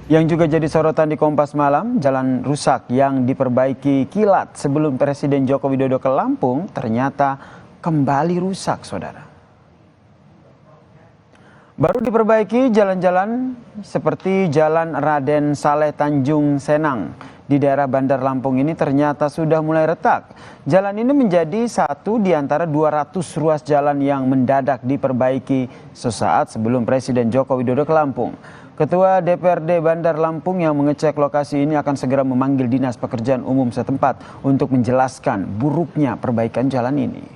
Yang juga jadi sorotan di Kompas Malam, jalan rusak yang diperbaiki kilat sebelum Presiden Joko Widodo ke Lampung ternyata kembali rusak, saudara. Baru diperbaiki jalan-jalan seperti Jalan Raden Saleh Tanjung Senang di daerah Bandar Lampung ini ternyata sudah mulai retak. Jalan ini menjadi satu di antara 200 ruas jalan yang mendadak diperbaiki sesaat sebelum Presiden Joko Widodo ke Lampung. Ketua DPRD Bandar Lampung yang mengecek lokasi ini akan segera memanggil Dinas Pekerjaan Umum setempat untuk menjelaskan buruknya perbaikan jalan ini.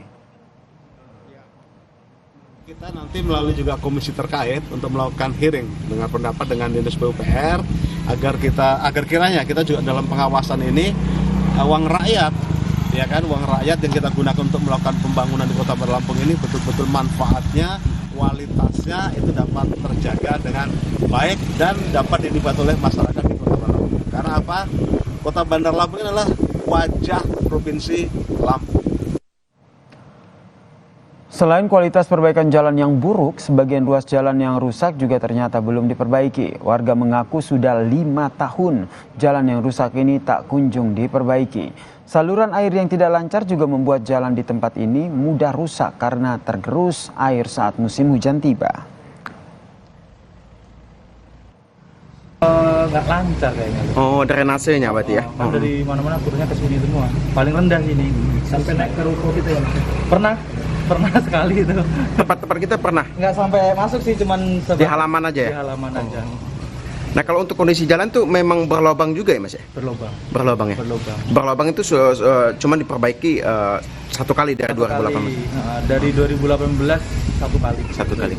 Kita nanti melalui juga komisi terkait untuk melakukan hearing dengan pendapat dengan Dinas PUPR agar kiranya kita juga dalam pengawasan ini uang rakyat, ya kan, uang rakyat yang kita gunakan untuk melakukan pembangunan di Kota Bandar Lampung ini betul-betul manfaatnya, kualitasnya itu dapat terjaga dengan baik dan dapat dinikmati oleh masyarakat di Kota Bandar Lampung. Karena apa? Kota Bandar Lampung ini adalah wajah Provinsi Lampung. Selain kualitas perbaikan jalan yang buruk, sebagian ruas jalan yang rusak juga ternyata belum diperbaiki. Warga mengaku sudah 5 tahun jalan yang rusak ini tak kunjung diperbaiki. Saluran air yang tidak lancar juga membuat jalan di tempat ini mudah rusak karena tergerus air saat musim hujan tiba. Nggak lancar kayaknya. Oh, drainasenya berarti ya? Dari mana-mana turunnya ke sini semua. Paling rendah sini. Sampai naik ke ruko kita ya. Pernah sekali itu. Tempat-tempat kita pernah? Nggak sampai masuk sih, cuman di halaman aja ya? Di halaman aja. Nah, kalau untuk kondisi jalan tuh memang berlobang juga ya, Mas ya? Berlobang. Berlobang ya? Berlobang. Berlobang itu cuma diperbaiki satu kali dari 2018? Dari 2018 satu kali. Satu kali.